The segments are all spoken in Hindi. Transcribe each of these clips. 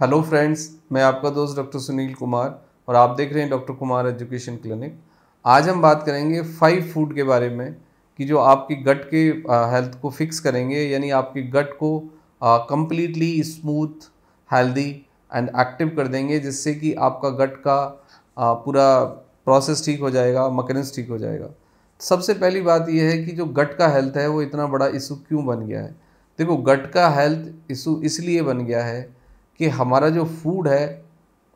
हेलो फ्रेंड्स, मैं आपका दोस्त डॉक्टर सुनील कुमार और आप देख रहे हैं डॉक्टर कुमार एजुकेशन क्लिनिक। आज हम बात करेंगे 5 फूड के बारे में कि जो आपकी गट के हेल्थ को फिक्स करेंगे, यानी आपकी गट को completely smooth, healthy and active कर देंगे, जिससे कि आपका गट का पूरा प्रोसेस ठीक हो जाएगा, मैकेनिज्म ठीक हो जाएगा। सबसे पहली बात यह है कि जो गट का हेल्थ है वो इतना बड़ा इशू क्यों बन गया है। देखो, गट का हेल्थ इशू इसलिए बन गया है कि हमारा जो फूड है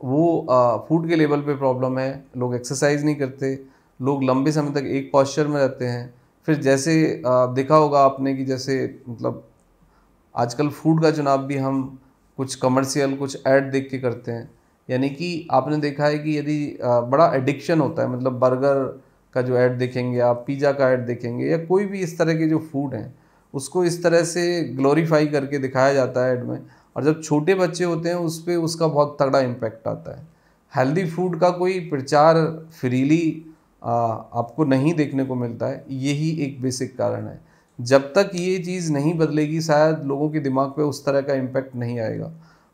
वो फूड के लेवल पे प्रॉब्लम है। लोग एक्सरसाइज नहीं करते, लोग लंबे समय तक एक पॉस्चर में रहते हैं। फिर जैसे देखा होगा आपने कि जैसे मतलब आजकल फूड का चुनाव भी हम कुछ कमर्शियल, कुछ ऐड देख के करते हैं। यानी कि आपने देखा है कि यदि बड़ा एडिक्शन होता है, मतलब बर्गर का जो ऐड देखेंगे आप, पिज़्ज़ा का ऐड देखेंगे, या कोई भी इस तरह के जो फूड हैं उसको इस तरह से ग्लोरीफाई करके दिखाया जाता है ऐड में। और जब छोटे बच्चे होते हैं उस पर उसका बहुत तगड़ा इम्पैक्ट आता है। हेल्दी फूड का कोई प्रचार फ्रीली आपको नहीं देखने को मिलता है। यही एक बेसिक कारण है। जब तक ये चीज़ नहीं बदलेगी शायद लोगों के दिमाग पे उस तरह का इम्पैक्ट नहीं आएगा।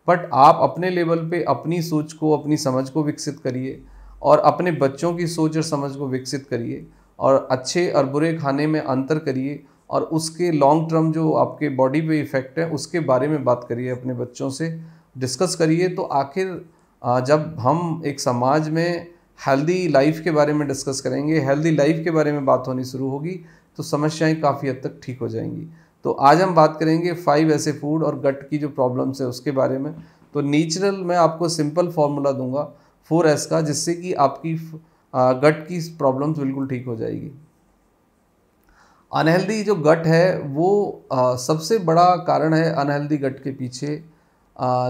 बट आप अपने लेवल पे अपनी सोच को, अपनी समझ को विकसित करिए और अपने बच्चों की सोच और समझ को विकसित करिए और अच्छे और बुरे खाने में अंतर करिए और उसके लॉन्ग टर्म जो आपके बॉडी पे इफ़ेक्ट है उसके बारे में बात करिए, अपने बच्चों से डिस्कस करिए। तो आखिर जब हम एक समाज में हेल्दी लाइफ के बारे में डिस्कस करेंगे, हेल्दी लाइफ के बारे में बात होनी शुरू होगी, तो समस्याएं काफ़ी हद तक ठीक हो जाएंगी। तो आज हम बात करेंगे 5 ऐसे फूड और गट की जो प्रॉब्लम्स है उसके बारे में। तो नेचुरल मैं आपको सिंपल फार्मूला दूंगा 4S का, जिससे कि आपकी गट की प्रॉब्लम्स बिल्कुल ठीक हो जाएगी। अनहेल्दी जो गट है वो सबसे बड़ा कारण है अनहेल्दी गट के पीछे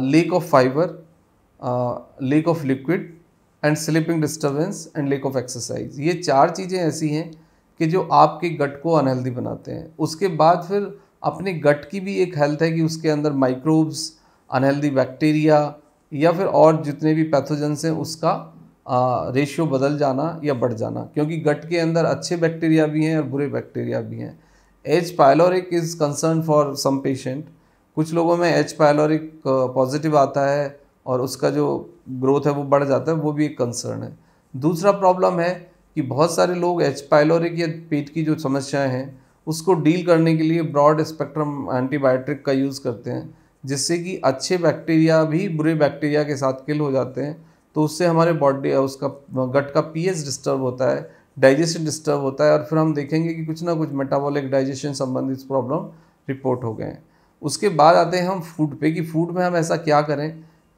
lake of fibre, lake of liquid and sleeping disturbance and lake of exercise. ये 4 चीज़ें ऐसी हैं कि जो आपके गट को अनहेल्दी बनाते हैं। उसके बाद फिर अपने गट की भी एक हेल्थ है कि उसके अंदर माइक्रोब्स, अनहेल्दी बैक्टीरिया या फिर और जितने भी पैथोजेंस हैं उसका रेशियो बदल जाना या बढ़ जाना, क्योंकि गट के अंदर अच्छे बैक्टीरिया भी हैं और बुरे बैक्टीरिया भी हैं। H pyloric is concern for some patient. कुछ लोगों में एच पायलोरिक पॉजिटिव आता है और उसका जो ग्रोथ है वो बढ़ जाता है, वो भी एक कंसर्न है। दूसरा प्रॉब्लम है कि बहुत सारे लोग एच पायलोरिक या पेट की जो समस्याएं हैं उसको डील करने के लिए ब्रॉड स्पेक्ट्रम एंटीबायोटिक का यूज़ करते हैं, जिससे कि अच्छे बैक्टीरिया भी बुरे बैक्टीरिया के साथ किल हो जाते हैं। तो उससे हमारे बॉडी, उसका गट का पीएच डिस्टर्ब होता है, डाइजेशन डिस्टर्ब होता है और फिर हम देखेंगे कि कुछ ना कुछ मेटाबॉलिक डाइजेशन संबंधित प्रॉब्लम रिपोर्ट हो गए हैं। उसके बाद आते हैं हम फूड पे कि फूड में हम ऐसा क्या करें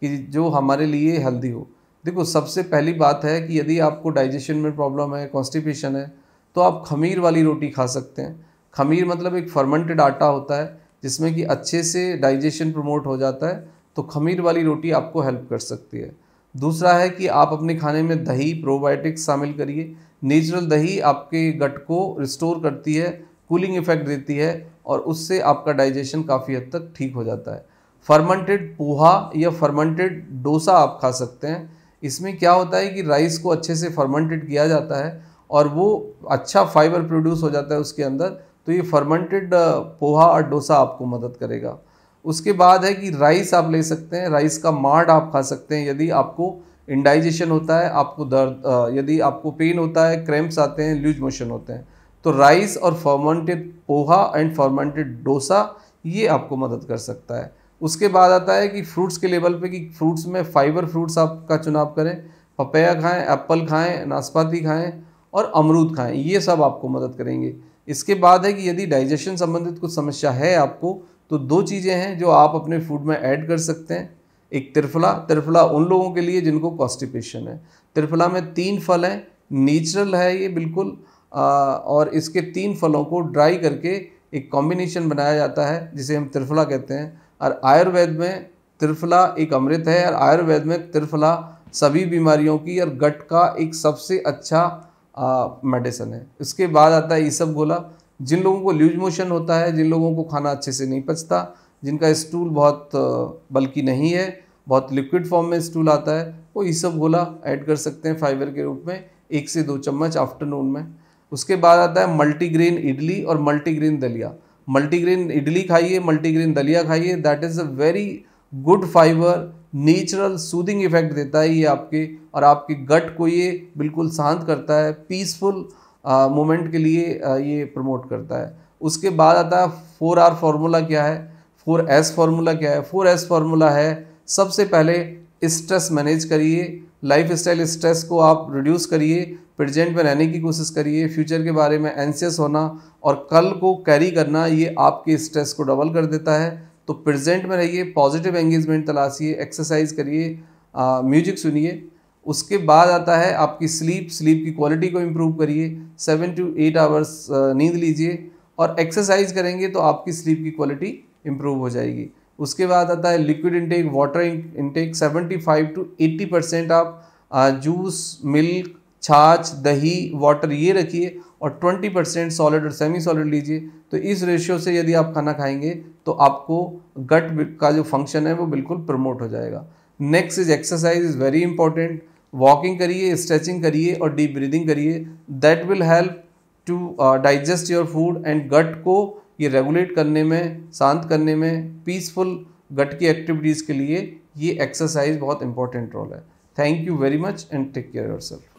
कि जो हमारे लिए हेल्दी हो। देखो, सबसे पहली बात है कि यदि आपको डाइजेशन में प्रॉब्लम है, कॉन्स्टिपेशन है, तो आप खमीर वाली रोटी खा सकते हैं। खमीर मतलब एक फर्मेंटेड आटा होता है जिसमें कि अच्छे से डाइजेशन प्रमोट हो जाता है, तो खमीर वाली रोटी आपको हेल्प कर सकती है। दूसरा है कि आप अपने खाने में दही, प्रोबायोटिक्स शामिल करिए। नेचुरल दही आपके गट को रिस्टोर करती है, कूलिंग इफेक्ट देती है और उससे आपका डाइजेशन काफ़ी हद तक ठीक हो जाता है। फर्मेंटेड पोहा या फर्मेंटेड डोसा आप खा सकते हैं। इसमें क्या होता है कि राइस को अच्छे से फर्मेंटेड किया जाता है और वो अच्छा फाइबर प्रोड्यूस हो जाता है उसके अंदर, तो ये फर्मेंटेड पोहा और डोसा आपको मदद करेगा। उसके बाद है कि राइस आप ले सकते हैं, राइस का मार्ड आप खा सकते हैं यदि आपको इंडाइजेशन होता है, आपको दर्द, यदि आपको पेन होता है, क्रैम्प्स आते हैं, लूज मोशन होते हैं, तो राइस और fermented poha and fermented dosa ये आपको मदद कर सकता है। उसके बाद आता है कि फ्रूट्स के लेवल पे कि फ्रूट्स में फाइबर फ्रूट्स आपका चुनाव करें। पपैया खाएं, एप्पल खाएं, नाशपाती खाएं और अमरूद खाएं, ये सब आपको मदद करेंगे। इसके बाद है कि यदि डाइजेशन संबंधित कुछ समस्या है आपको, तो 2 चीज़ें हैं जो आप अपने फूड में ऐड कर सकते हैं। एक त्रिफला, त्रिफला उन लोगों के लिए जिनको कॉन्स्टिपेशन है। त्रिफला में 3 फल हैं, नेचुरल है ये बिल्कुल, और इसके 3 फलों को ड्राई करके एक कॉम्बिनेशन बनाया जाता है जिसे हम त्रिफला कहते हैं। और आयुर्वेद में त्रिफला एक अमृत है और आयुर्वेद में त्रिफला सभी बीमारियों की और गट का एक सबसे अच्छा मेडिसिन है। इसके बाद आता है ईसबगोला। जिन लोगों को लूज मोशन होता है, जिन लोगों को खाना अच्छे से नहीं पचता, जिनका स्टूल बहुत बल्कि नहीं है, बहुत लिक्विड फॉर्म में स्टूल आता है, वो ईसबगोला ऐड कर सकते हैं फाइबर के रूप में 1 से 2 चम्मच आफ्टरनून में। उसके बाद आता है मल्टीग्रेन इडली और मल्टीग्रेन दलिया। मल्टीग्रेन इडली खाइए, मल्टीग्रेन दलिया खाइए, that is a very good fibre natural soothing effect देता है ये आपके, और आपके गट को ये बिल्कुल शांत करता है, पीसफुल मोमेंट के लिए ये प्रमोट करता है। उसके बाद आता है 4R फार्मूला क्या है, 4S फार्मूला क्या है। 4S फार्मूला है, सबसे पहले स्ट्रेस मैनेज करिए, लाइफ स्टाइल स्ट्रेस को आप रिड्यूस करिए, प्रेजेंट में रहने की कोशिश करिए। फ्यूचर के बारे में एंशियस होना और कल को कैरी करना ये आपके स्ट्रेस को डबल कर देता है। तो प्रेजेंट में रहिए, पॉजिटिव एंगेजमेंट तलाशिए, एक्सरसाइज करिए, म्यूजिक सुनिए। उसके बाद आता है आपकी स्लीप की क्वालिटी को इम्प्रूव करिए, 7 to 8 आवर्स नींद लीजिए, और एक्सरसाइज करेंगे तो आपकी स्लीप की क्वालिटी इम्प्रूव हो जाएगी। उसके बाद आता है liquid intake, water intake. 75 to 80% आप जूस, मिल्क, छाछ, दही, वाटर ये रखिए, और 20% सॉलिड और सेमी सॉलिड लीजिए। तो इस रेशियो से यदि आप खाना खाएंगे तो आपको गट का जो फंक्शन है वो बिल्कुल प्रमोट हो जाएगा। Next is exercise, is very important. Walking करिए, स्ट्रेचिंग करिए और डीप ब्रीदिंग करिए। That will help to digest your food and gut को ये रेगुलेट करने में, शांत करने में, पीसफुल गट की एक्टिविटीज़ के लिए ये एक्सरसाइज बहुत इंपॉर्टेंट रोल है। Thank you very much and take care yourself.